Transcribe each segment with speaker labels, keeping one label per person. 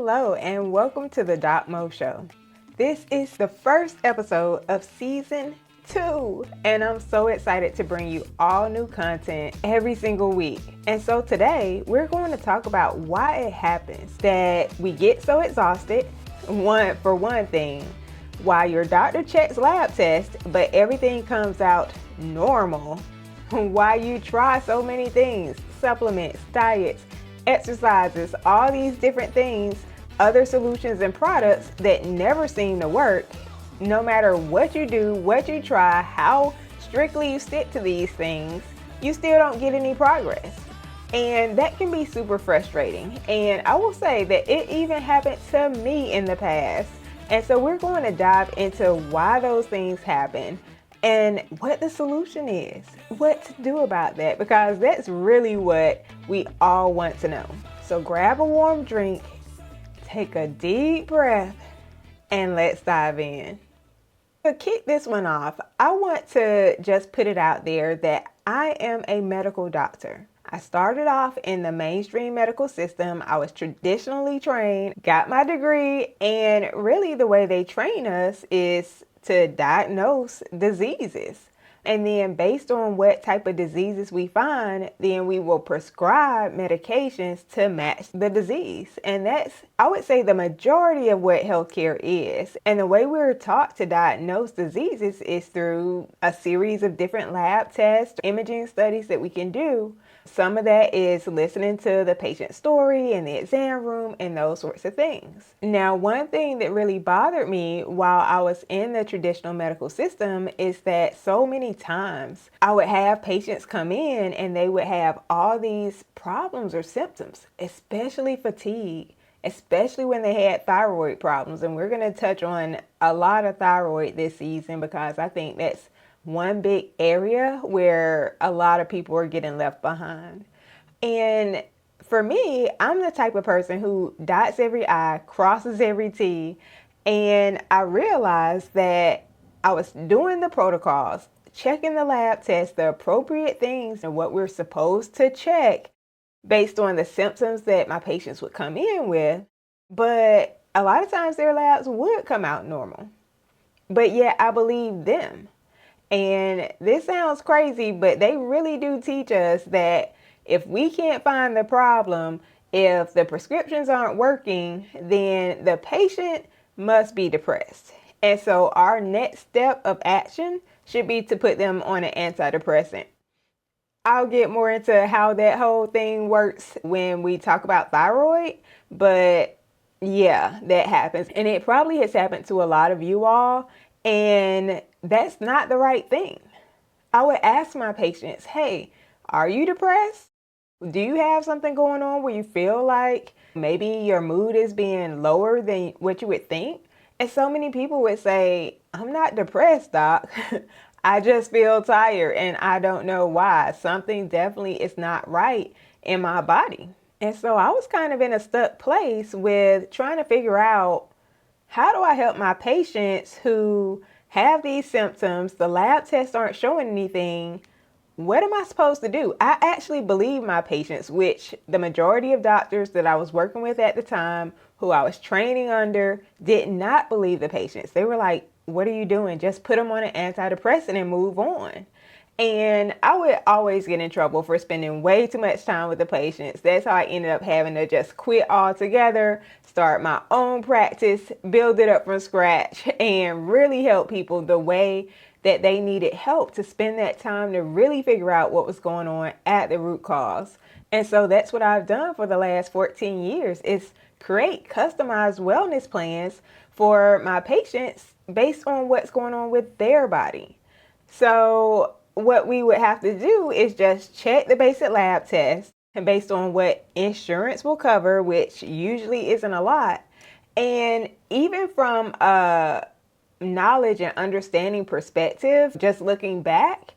Speaker 1: Hello and welcome to the DocMo show. This is the first episode of season 2 and I'm so excited to bring you all new content every single week. And so today we're going to talk about why it happens that we get so exhausted. For one thing, why your doctor checks lab tests but everything comes out normal. Why you try so many things, supplements, diets, exercises, all these different things, other solutions and products that never seem to work. No matter what you do, what you try, how strictly you stick to these things, you still don't get any progress. And that can be super frustrating. And I will say that it even happened to me in the past. And so we're going to dive into why those things happen and what the solution is, what to do about that, because that's really what we all want to know. So grab a warm drink, take a deep breath, and let's dive in. To kick this one off, I want to just put it out there that I am a medical doctor. I started off in the mainstream medical system. I was traditionally trained, got my degree, and really the way they train us is to diagnose diseases. And then based on what type of diseases we find, then we will prescribe medications to match the disease. And that's, I would say, the majority of what healthcare is. And the way we're taught to diagnose diseases is through a series of different lab tests, imaging studies that we can do. Some of that is listening to the patient's story in the exam room and those sorts of things. Now, one thing that really bothered me while I was in the traditional medical system is that so many times I would have patients come in and they would have all these problems or symptoms, especially fatigue, especially when they had thyroid problems. And we're going to touch on a lot of thyroid this season because I think that's one big area where a lot of people are getting left behind. And for me, I'm the type of person who dots every I, crosses every T. And I realized that I was doing the protocols, checking the lab tests, the appropriate things and what we're supposed to check based on the symptoms that my patients would come in with. But a lot of times their labs would come out normal. But yet I believed them. And this sounds crazy, but they really do teach us that if we can't find the problem, if the prescriptions aren't working, then the patient must be depressed. And so our next step of action should be to put them on an antidepressant. I'll get more into how that whole thing works when we talk about thyroid, but yeah, that happens. And it probably has happened to a lot of you all. And that's not the right thing. I would ask my patients, hey, are you depressed? Do you have something going on where you feel like maybe your mood is being lower than what you would think? And so many people would say, I'm not depressed, doc. I just feel tired and I don't know why. Something definitely is not right in my body. And so I was kind of in a stuck place with trying to figure out, how do I help my patients who have these symptoms? The lab tests aren't showing anything. What am I supposed to do? I actually believe my patients, which the majority of doctors that I was working with at the time, who I was training under, did not believe the patients. They were like, what are you doing? Just put them on an antidepressant and move on. And I would always get in trouble for spending way too much time with the patients. That's how I ended up having to just quit altogether, start my own practice, build it up from scratch, and really help people the way that they needed help, to spend that time to really figure out what was going on at the root cause. And so that's what I've done for the last 14 years, is create customized wellness plans for my patients based on what's going on with their body. So what we would have to do is just check the basic lab test, and based on what insurance will cover, which usually isn't a lot. And even from a knowledge and understanding perspective, just looking back,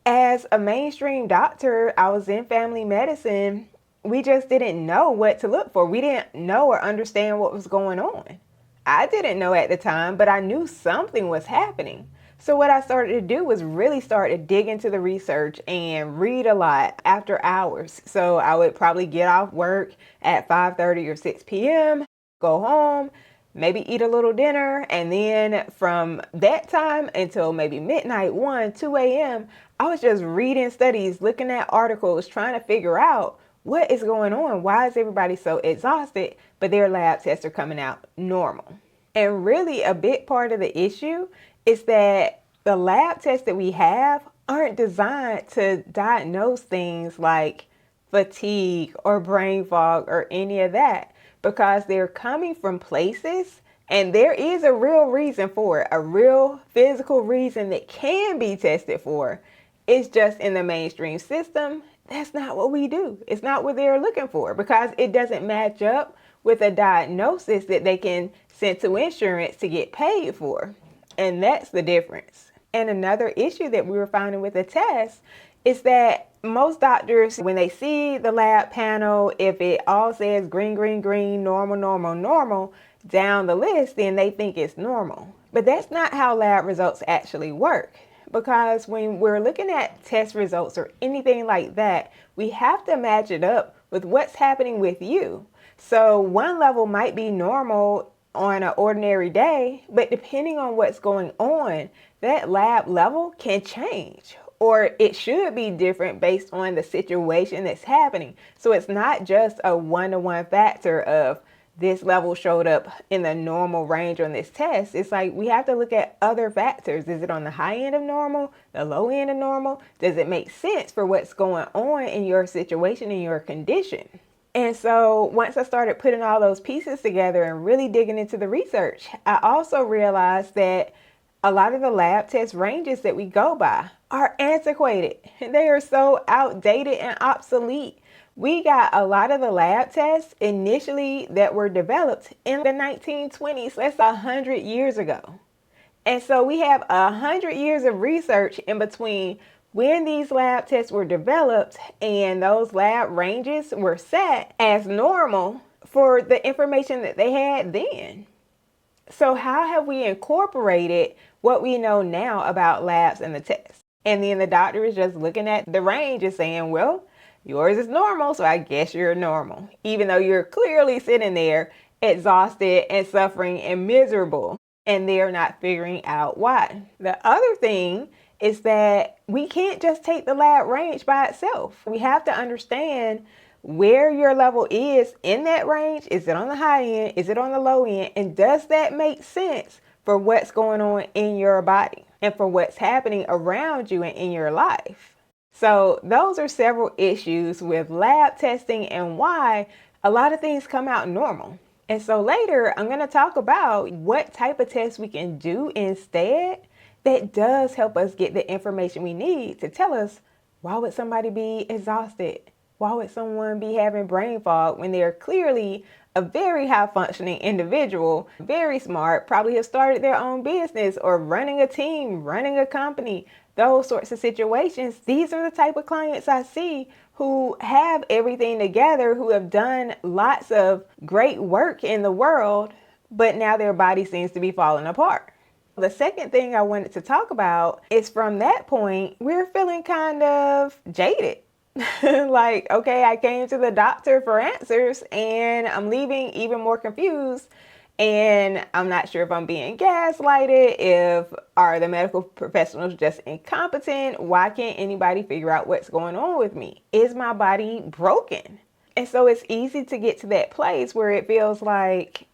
Speaker 1: as a mainstream doctor, I was in family medicine. We just didn't know what to look for. We didn't know or understand what was going on. I didn't know at the time, but I knew something was happening. So what I started to do was really start to dig into the research and read a lot after hours. So I would probably get off work at 5:30 or 6 p.m., go home, maybe eat a little dinner, and then from that time until maybe midnight, 1, 2 a.m., I was just reading studies, looking at articles, trying to figure out what is going on. Why is everybody so exhausted, but their lab tests are coming out normal? And really a big part of the issue is that the lab tests that we have aren't designed to diagnose things like fatigue or brain fog or any of that, because they're coming from places, and there is a real reason for it, a real physical reason that can be tested for. It's just in the mainstream system, that's not what we do. It's not what they're looking for, because it doesn't match up with a diagnosis that they can send to insurance to get paid for. And that's the difference. And another issue that we were finding with the test is that most doctors, when they see the lab panel, if it all says green, green, green, normal, normal, normal down the list, then they think it's normal. But that's not how lab results actually work. Because when we're looking at test results or anything like that, we have to match it up with what's happening with you. So one level might be normal on an ordinary day, but depending on what's going on, that lab level can change, or it should be different based on the situation that's happening. So it's not just a one-to-one factor of this level showed up in the normal range on this test. It's like we have to look at other factors. Is it on the high end of normal, the low end of normal? Does it make sense for what's going on in your situation, in your condition? And so once I started putting all those pieces together and really digging into the research, I also realized that a lot of the lab test ranges that we go by are antiquated. They are so outdated and obsolete. We got a lot of the lab tests initially that were developed in the 1920s. That's 100 years ago. And so we have 100 years of research in between when these lab tests were developed and those lab ranges were set as normal for the information that they had then. So how have we incorporated what we know now about labs and the tests? And then the doctor is just looking at the range and saying, well, yours is normal, so I guess you're normal, even though you're clearly sitting there exhausted and suffering and miserable, and they're not figuring out why. The other thing is that we can't just take the lab range by itself. We have to understand where your level is in that range. Is it on the high end? Is it on the low end? And does that make sense for what's going on in your body and for what's happening around you and in your life? So those are several issues with lab testing and why a lot of things come out normal. And so later I'm going to talk about what type of test we can do instead that does help us get the information we need to tell us, why would somebody be exhausted? Why would someone be having brain fog when they're clearly a very high functioning individual, very smart, probably have started their own business or running a team, running a company, those sorts of situations? These are the type of clients I see who have everything together, who have done lots of great work in the world, but now their body seems to be falling apart. The second thing I wanted to talk about is from that point, we're feeling kind of jaded. Like, okay, I came to the doctor for answers and I'm leaving even more confused. And I'm not sure if I'm being gaslighted, if are the medical professionals just incompetent? Why can't anybody figure out what's going on with me? Is my body broken? And so it's easy to get to that place where it feels like,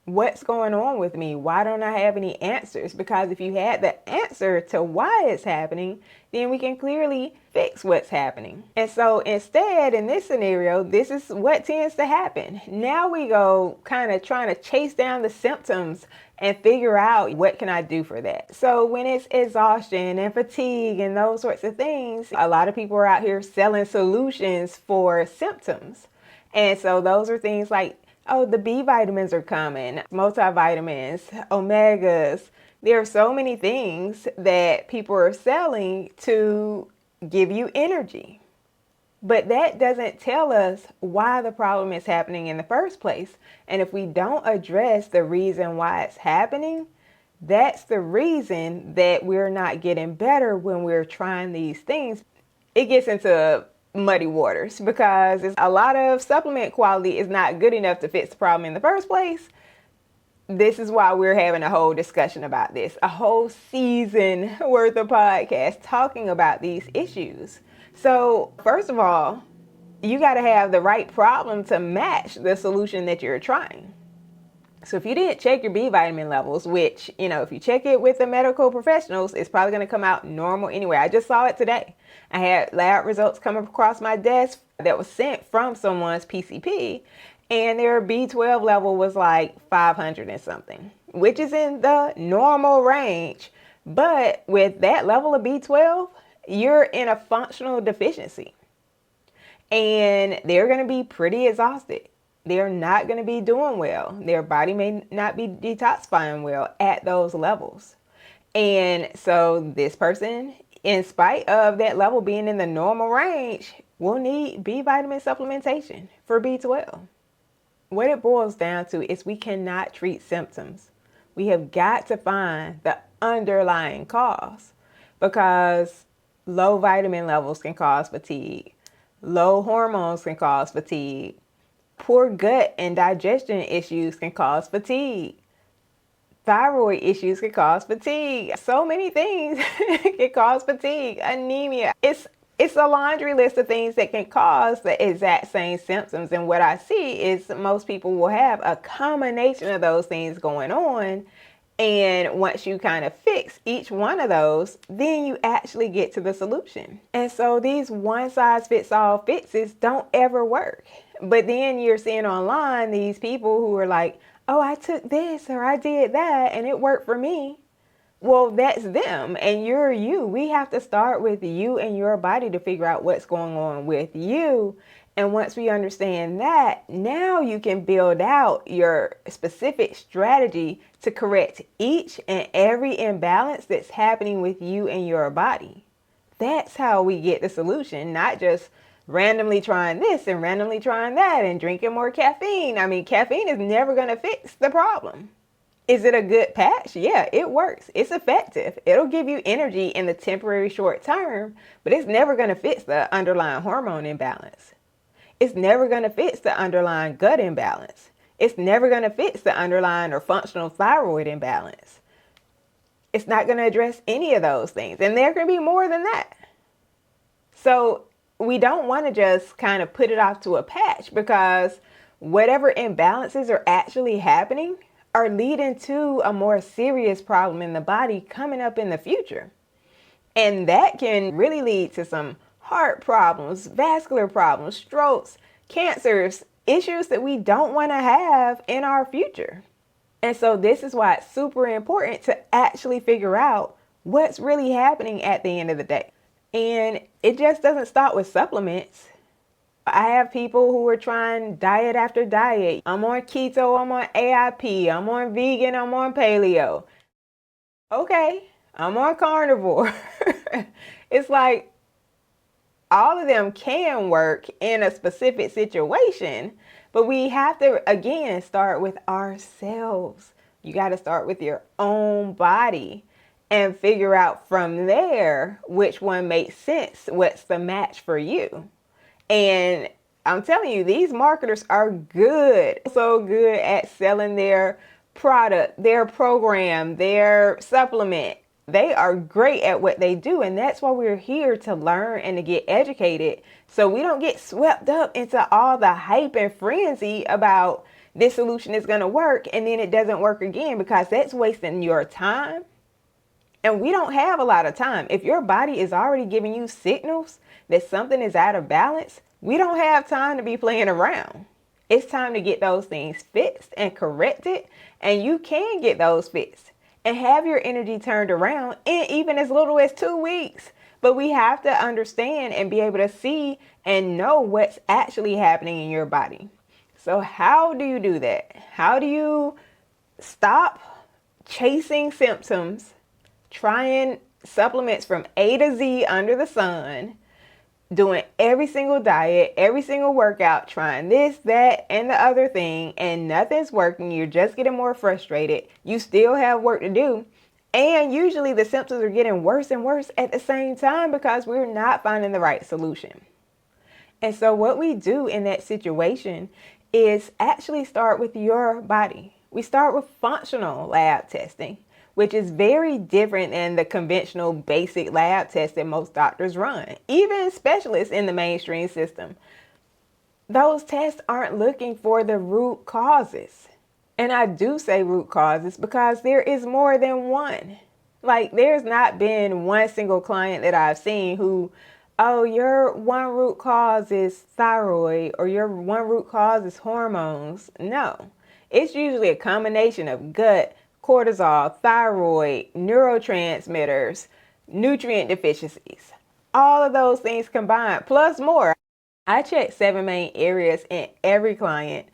Speaker 1: what's going on with me? Why don't I have any answers? Because if you had the answer to why it's happening, then we can clearly fix what's happening. And so instead, in this scenario, this is what tends to happen. Now we go kind of trying to chase down the symptoms and figure out, what can I do for that? So when it's exhaustion and fatigue and those sorts of things, a lot of people are out here selling solutions for symptoms. And so those are things like, oh, the B vitamins are coming, multivitamins, omegas. There are so many things that people are selling to give you energy. But that doesn't tell us why the problem is happening in the first place. And if we don't address the reason why it's happening, That's the reason that we're not getting better when we're trying these things. It gets into muddy waters because a lot of supplement quality is not good enough to fix the problem in the first place. This is why we're having a whole discussion about this, a whole season worth of podcast talking about these issues. So first of all, you got to have the right problem to match the solution that you're trying. So if you didn't check your B vitamin levels, which, if you check it with the medical professionals, it's probably going to come out normal anyway. I just saw it today. I had lab results come across my desk that was sent from someone's PCP, and their B12 level was like 500 and something, which is in the normal range. But with that level of B12, you're in a functional deficiency. And they're going to be pretty exhausted. They're not going to be doing well. Their body may not be detoxifying well at those levels. And so this person, in spite of that level being in the normal range, will need B vitamin supplementation for B12. What it boils down to is we cannot treat symptoms. We have got to find the underlying cause, because low vitamin levels can cause fatigue. Low hormones can cause fatigue. Poor gut and digestion issues can cause fatigue. Thyroid issues can cause fatigue. So many things can cause fatigue. Anemia. It's a laundry list of things that can cause the exact same symptoms. And what I see is most people will have a combination of those things going on. And once you kind of fix each one of those, then you actually get to the solution. And so these one-size-fits-all fixes don't ever work. But then you're seeing online these people who are like, oh, I took this or I did that and it worked for me. Well, that's them and you're you. We have to start with you and your body to figure out what's going on with you. And once we understand that, now you can build out your specific strategy to correct each and every imbalance that's happening with you and your body. That's how we get the solution, not just randomly trying this and randomly trying that and drinking more caffeine. I mean, caffeine is never going to fix the problem. Is it a good patch? Yeah, it works. It's effective. It'll give you energy in the temporary short term, but it's never going to fix the underlying hormone imbalance. It's never going to fix the underlying gut imbalance. It's never going to fix the underlying or functional thyroid imbalance. It's not going to address any of those things. And there can be more than that. So we don't want to just kind of put it off to a patch, because whatever imbalances are actually happening are leading to a more serious problem in the body coming up in the future. And that can really lead to some heart problems, vascular problems, strokes, cancers, issues that we don't want to have in our future. And so this is why it's super important to actually figure out what's really happening at the end of the day. And it just doesn't start with supplements. I have people who are trying diet after diet. I'm on keto, I'm on AIP, I'm on vegan, I'm on paleo. Okay, I'm on carnivore. It's like all of them can work in a specific situation, but we have to, again, start with ourselves. You got to start with your own body and figure out from there which one makes sense, what's the match for you. And I'm telling you, these marketers are good, so good at selling their product, their program, their supplement. They are great at what they do, and that's why we're here to learn and to get educated, so we don't get swept up into all the hype and frenzy about this solution is going to work and then it doesn't work again, because that's wasting your time. And we don't have a lot of time. If your body is already giving you signals that something is out of balance, we don't have time to be playing around. It's time to get those things fixed and corrected, and you can get those fixed and have your energy turned around in even as little as 2 weeks. But we have to understand and be able to see and know what's actually happening in your body. So how do you do that? How do you stop chasing symptoms, trying supplements from A to Z under the sun, doing every single diet, every single workout, trying this, that, and the other thing, and nothing's working? You're just getting more frustrated. You still have work to do. And usually the symptoms are getting worse and worse at the same time because we're not finding the right solution. And so what we do in that situation is actually start with your body. We start with functional lab testing, which is very different than the conventional basic lab test that most doctors run, even specialists in the mainstream system. Those tests aren't looking for the root causes. And I do say root causes because there is more than one. Like, there's not been one single client that I've seen who, oh, your one root cause is thyroid or your one root cause is hormones. No, it's usually a combination of gut, cortisol, thyroid, neurotransmitters, nutrient deficiencies. All of those things combined, plus more. I check 7 main areas in every client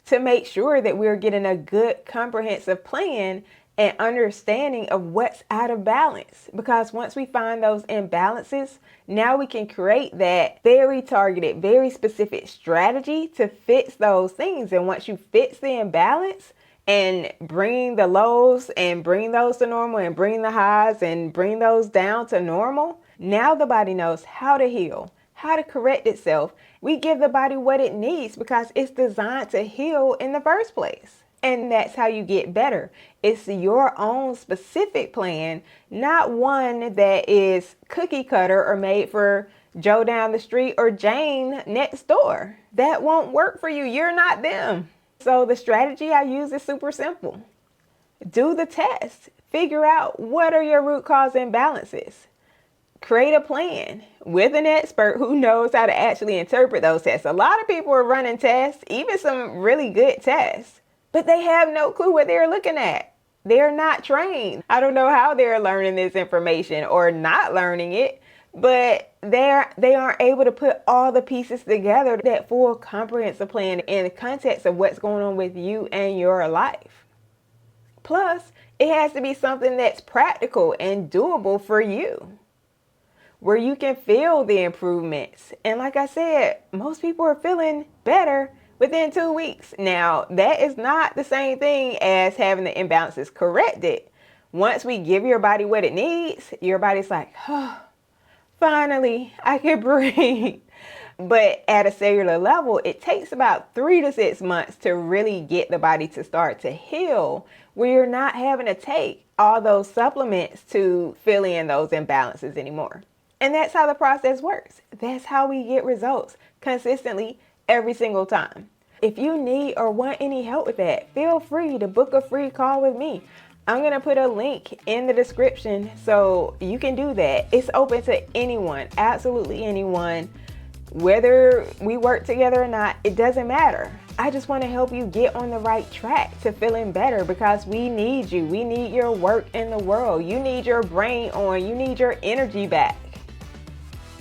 Speaker 1: to make sure that we're getting a good comprehensive plan and understanding of what's out of balance. Because once we find those imbalances, now we can create that very targeted, very specific strategy to fix those things. And once you fix the imbalance and bring the lows and bring those to normal and bring the highs and bring those down to normal, now the body knows how to heal, how to correct itself. We give the body what it needs because it's designed to heal in the first place. And that's how you get better. It's your own specific plan, not one that is cookie cutter or made for Joe down the street or Jane next door. That won't work for you. You're not them. So the strategy I use is super simple. Do the test. Figure out what are your root cause imbalances. Create a plan with an expert who knows how to actually interpret those tests. A lot of people are running tests, even some really good tests, but they have no clue what they're looking at. They're not trained. I don't know how they're learning this information or not learning it, but they aren't able to put all the pieces together, that full comprehensive plan in the context of what's going on with you and your life. Plus, it has to be something that's practical and doable for you, where you can feel the improvements. And like I said, most people are feeling better within 2 weeks. Now, that is not the same thing as having the imbalances corrected. Once we give your body what it needs, your body's like, oh, finally, I can breathe. But at a cellular level, it takes about 3 to 6 months to really get the body to start to heal, where you're not having to take all those supplements to fill in those imbalances anymore. And that's how the process works. That's how we get results consistently every single time. If you need or want any help with that, feel free to book a free call with me. I'm going to put a link in the description so you can do that. It's open to anyone, absolutely anyone. Whether we work together or not, it doesn't matter. I just want to help you get on the right track to feeling better because we need you. We need your work in the world. You need your brain on. You need your energy back.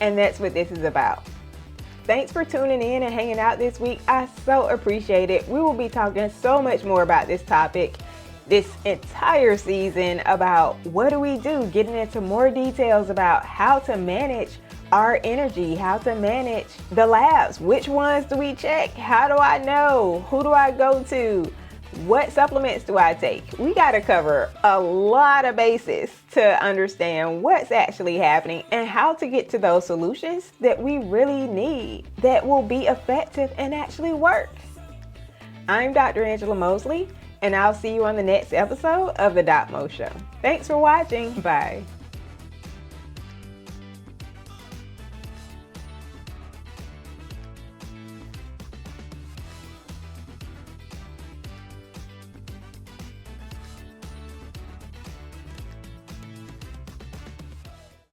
Speaker 1: And that's what this is about. Thanks for tuning in and hanging out this week. I so appreciate it. We will be talking so much more about this topic this entire season, about what do we do, getting into more details about how to manage our energy, how to manage the labs, which ones do we check, how do I know, who do I go to, what supplements do I take. We got to cover a lot of bases to understand what's actually happening and how to get to those solutions that we really need that will be effective and actually work. I'm Dr. Angela Mosley, and I'll see you on the next episode of the DocMo Show. Thanks for watching. Bye.